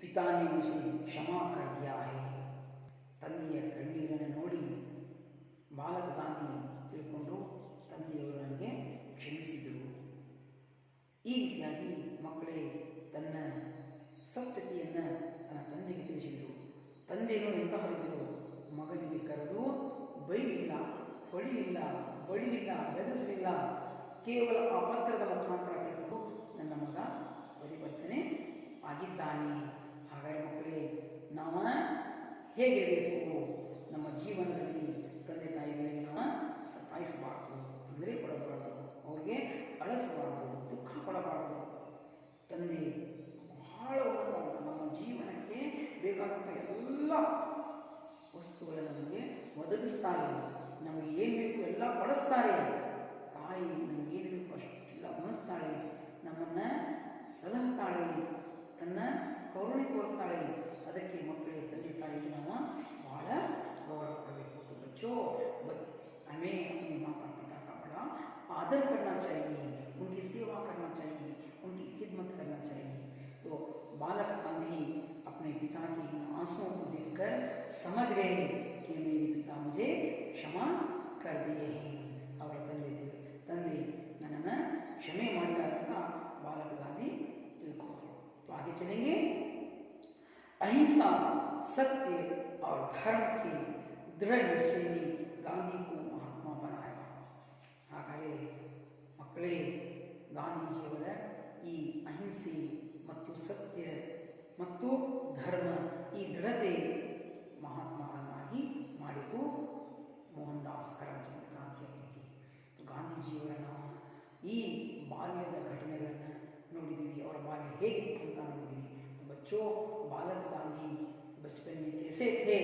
पिता ने मुझे क्षमा कर दिया है. ತಂದೆಯ ಕಣ್ಣೀರನ್ನು ನೋಡಿ ಬಾಲಕ ಗಾಂಧಿ ತಿಳ್ಕೊಂಡು ತಂದೆಯವರು ನನಗೆ ಕ್ಷಮಿಸಿದರು. ಈ ರೀತಿಯಾಗಿ ಮಕ್ಕಳೇ ತನ್ನ ಸತ್ಯತೆಯನ್ನು ತನ್ನ ತಂದೆಗೆ ತಿಳಿಸಿದರು. ತಂದೆಯರು ಎಂತಹರಿದ್ದರು, ಮಗನಿಗೆ ಕರೆದು ಬೈಲಿಲ್ಲ, ಹೊಳಿಲಿಲ್ಲ, ಬಡಿಲಿಲ್ಲ, ಬೆದರಿಸಲಿಲ್ಲ. ಕೇವಲ ಆ ಪತ್ರದ ಮುಖಾಂತರ ತಿಳಿದು ನನ್ನ ಮಗ ಪರಿವರ್ತನೆ ಆಗಿದ್ದಾನೆ. ಹಾಗಾಗಿ ಮಕ್ಕಳೇ, ನಾವು ಹೇಗಿರಬೇಕು, ನಮ್ಮ ಜೀವನದಲ್ಲಿ ತಂದೆ ತಾಯಿಗಳಿಗೆ ನಾವು ಸತಾಯಿಸಬಾರ್ದು, ತೊಂದರೆ ಕೊಡಬಾರ್ದು, ಅವ್ರಿಗೆ ಅಳಿಸಬಾರ್ದು, ದುಃಖ ಕೊಡಬಾರ್ದು. ತಂದೆ ಬೇಕಾದಂಥ ಎಲ್ಲ ವಸ್ತುಗಳನ್ನು ನಮಗೆ ಒದಗಿಸ್ತಾರೆ, ನಮಗೆ ಏನು ಬೇಕು ಎಲ್ಲ ಕೊಡಿಸ್ತಾರೆ. ತಾಯಿ ನಮಗೆ ಏನು ಬೇಕು ಅಷ್ಟೆಲ್ಲ ಉಣಿಸ್ತಾಳೆ, ನಮ್ಮನ್ನು ಸಲಹುತ್ತಾಳೆ, ತನ್ನ ಕರುಣೆ ತೋರಿಸ್ತಾಳೆ. ಅದಕ್ಕೆ ಮಕ್ಕಳಿಗೆ ತಂದೆ ತಾಯಿಗೆ ನಾವು ಭಾಳ गौरव करಬೇಕು. तो बच्चों हमें अपने माता पिता का बड़ा आदर करना चाहिए, उनकी सेवा करना चाहिए, उनकी खिदमत करना चाहिए. तो बालक गांधी अपने पिता के इन आंसुओं को देखकर समझ गए कि मेरे पिता मुझे क्षमा कर दिए हैं. ಅವರ ತಂದೆ ನನ್ನನ್ನು ಕ್ಷಮೆ ಮಾಡಿದ್ದಾರೆ ಅಂತ ಬಾಲಕ ಗಾಂಧಿ ತಿಳ್ಕೊಂಡ್ರು. तो आगे चलेंगे. अहिंसा, सत्य और धर्म के दृढ़ निश्चय ने गांधी को महात्मा बनाया. ಹಾಗಾದರೆ ಮಕ್ಕಳೇ, ಗಾಂಧೀಜಿಯವರ ಈ ಅಹಿಂಸೆ ಮತ್ತು ಸತ್ಯ ಮತ್ತು ಧರ್ಮ, ಈ ದೃಢತೆ ಮಹಾತ್ಮರನ್ನಾಗಿ ಮಾಡಿತು ಮೋಹನ್ ದಾಸ್ ಕರಮ್ಚಂದ್ ಗಾಂಧಿಯವರಿಗೆ. ಗಾಂಧೀಜಿಯವರ ನಾವು ಈ ಬಾಲ್ಯದ ಘಟನೆಗಳನ್ನು ನೋಡಿದ್ದೀವಿ, ಅವರ ಬಾಲ್ಯ ಹೇಗಿತ್ತು ಅಂತ ನೋಡಿದ್ದೀವಿ. बच्चों, बालक गांधी बचपन में कैसे थे,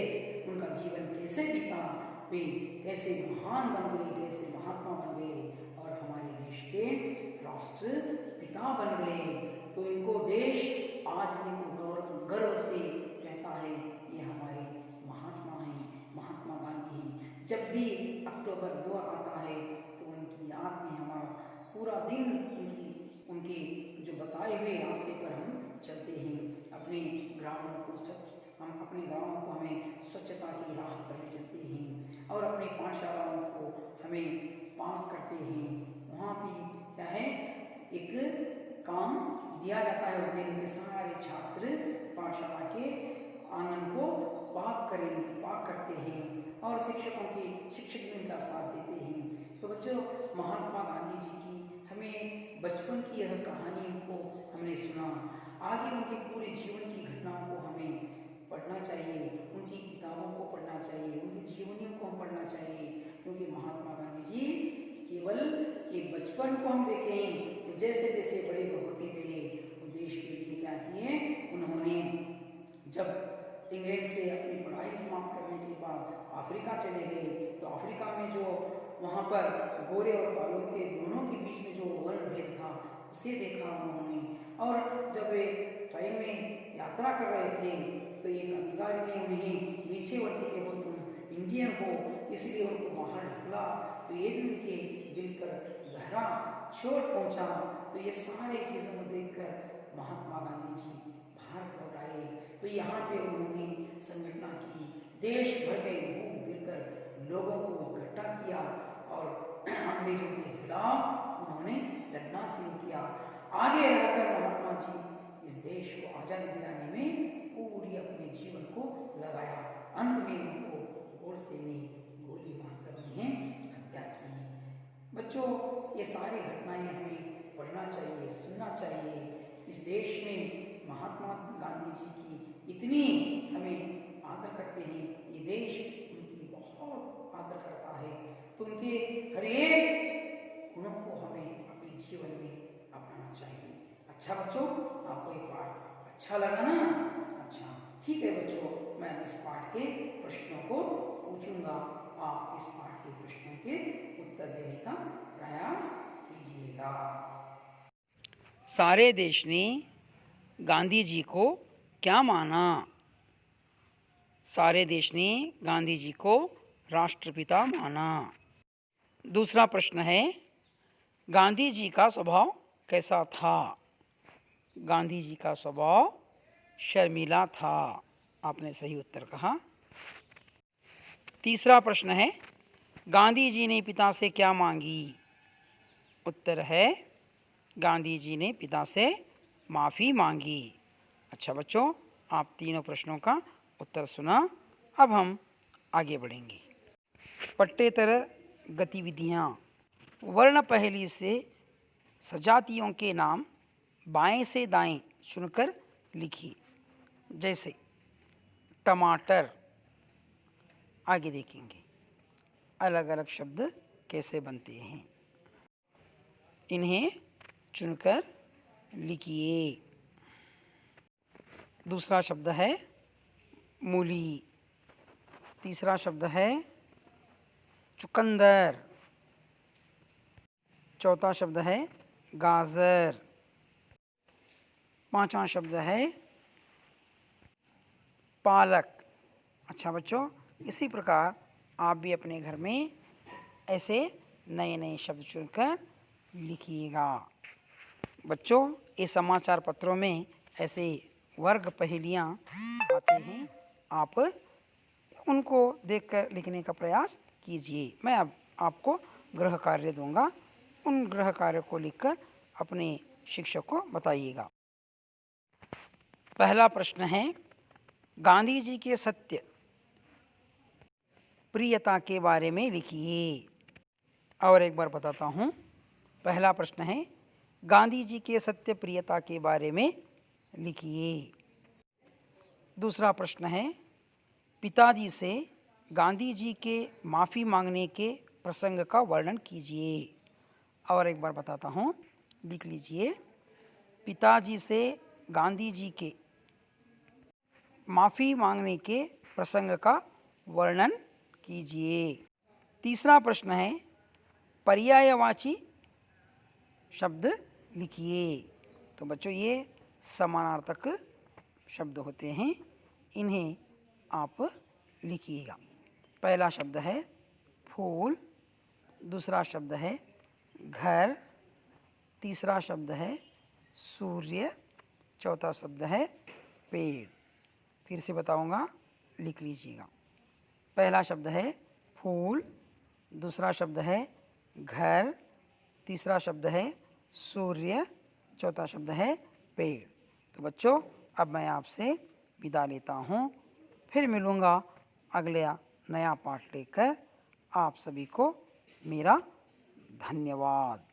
उनका जीवन कैसे बीता, वे कैसे महान बन गए, कैसे महात्मा बन गए और हमारे देश के राष्ट्र पिता बन गए. तो इनको देश आज इनको गर्व से कहता है, ये हमारे महात्मा हैं, महात्मा गांधी हैं. जब भी अक्टूबर 2 आता है तो उनकी याद में हमारा पूरा दिन उनके जो बताए हुए रास्ते पर हम चलते हैं. अपने ग्रामों को हम अपने गाँवों को हमें स्वच्छता की राह पर ले चलते हैं और अपनी पाठशालाओं को हमें पाक करते हैं. वहाँ भी क्या है, एक काम दिया जाता है उस दिन के सारे छात्र पाठशाला के आंगन को पाक करते हैं और शिक्षक भी उनका साथ देते हैं. तो बच्चों, महात्मा गांधी जी की हमें बचपन की यह कहानियों को हमने सुना. आगे उनके पूरे जीवन की घटनाओं को हमें पढ़ना चाहिए, उनकी किताबों को पढ़ना चाहिए, उनकी जीवनियों को हम पढ़ना चाहिए. क्योंकि महात्मा गांधी जी केवल ये बचपन को हम देखें तो जैसे जैसे बड़े होते गए वो देश के लिए क्या किए. उन्होंने जब इंग्लैंड से अपनी पढ़ाई समाप्त करने के बाद अफ्रीका चले गए तो अफ्रीका में जो वहाँ पर गोरे और कालों के दोनों के बीच में जो वर्ण भेद था उसे देखा उन्होंने. और जब वे ट्रेन में यात्रा कर रहे थे तो एक अधिकारी ने उन्हें नीचे वर्ती के वो तुम इंडियन हो, इसलिए उनको बाहर ढकला. तो ये भी उनके दिल पर गहरा चोट पहुंचा. तो ये सारी चीज़ों को देखकर महात्मा गांधी जी भारत लौट आए. तो यहाँ पे उन्होंने संगठन की, देश भर में घूम फिर कर लोगों को इकट्ठा किया और अंग्रेजों के खिलाफ उन्होंने लड़ना शुरू किया. आगे रहकर महात्मा जी इस देश को आज़ादी दिलाने में पूरी अपने जीवन को लगाया. अंत में उनको गोडसे ने गोली मारकर उन्हें हत्या की. बच्चों, ये सारी घटनाएं हमें पढ़ना चाहिए, सुनना चाहिए. इस देश में महात्मा गांधी जी की इतनी हमें आदर करते हैं, ये देश उनकी बहुत आदर करता है. तो उनके हर एक गुणों को हमें अपने जीवन में अपनाना चाहिए. अच्छा बच्चों, आपको ये पाठ अच्छा लगा ना? अच्छा, ठीक है बच्चों, मैं इस पाठ के प्रश्नों को पूछूंगा. आप इस पाठ के प्रश्नों के उत्तर देने का प्रयास कीजिएगा. सारे देश ने गांधी जी को क्या माना? सारे देश ने गांधी जी को राष्ट्रपिता माना. दूसरा प्रश्न है, गांधी जी का स्वभाव कैसा था? गांधी जी का स्वभाव शर्मीला था. आपने सही उत्तर कहा. तीसरा प्रश्न है, गांधी जी ने पिता से क्या मांगी? उत्तर है, गांधी जी ने पिता से माफ़ी मांगी. अच्छा बच्चों, आप तीनों प्रश्नों का उत्तर सुना. अब हम आगे बढ़ेंगे. पट्टेतर गतिविधियाँ. वर्ण पहेली से सजातियों के नाम बाएं से दाएं चुनकर लिखिए. जैसे टमाटर. आगे देखेंगे अलग अलग शब्द कैसे बनते हैं, इन्हें चुनकर लिखिए. दूसरा शब्द है मूली। तीसरा शब्द है चुकंदर। चौथा शब्द है गाजर। पांचवा शब्द है पालक। अच्छा बच्चों, इसी प्रकार आप भी अपने घर में ऐसे नए नए शब्द चुनकर लिखिएगा। बच्चों, ये समाचार पत्रों में ऐसे वर्ग पहेलियाँ आते हैं, आप उनको देखकर लिखने का प्रयास कीजिए। मैं अब आपको गृह कार्य दूंगा, उन गृह कार्य को लिखकर अपने शिक्षक को बताइएगा। पहला प्रश्न है, गांधी जी के सत्य प्रियता के बारे में लिखिए। और एक बार बताता हूँ, पहला प्रश्न है, गांधी जी के सत्य प्रियता के बारे में लिखिए। दूसरा प्रश्न है, पिताजी से गांधी जी के माफ़ी मांगने के प्रसंग का वर्णन कीजिए। और एक बार बताता हूँ, लिख लीजिए। पिताजी से गांधी जी के माफ़ी मांगने के प्रसंग का वर्णन कीजिए। तीसरा प्रश्न है, पर्यायवाची शब्द लिखिए। तो बच्चों, ये समानार्थक शब्द होते हैं, इन्हें आप लिखिएगा। पहला शब्द है फूल, दूसरा शब्द है घर, तीसरा शब्द है सूर्य, चौथा शब्द है पेड़। फिर से बताऊंगा, लिख लीजिएगा। पहला शब्द है फूल, दूसरा शब्द है घर, तीसरा शब्द है सूर्य, चौथा शब्द है पेड़। तो बच्चों, अब मैं आपसे विदा लेता हूँ, फिर मिलूँगा अगले नया पाठ लेकर। आप सभी को मेरा धन्यवाद।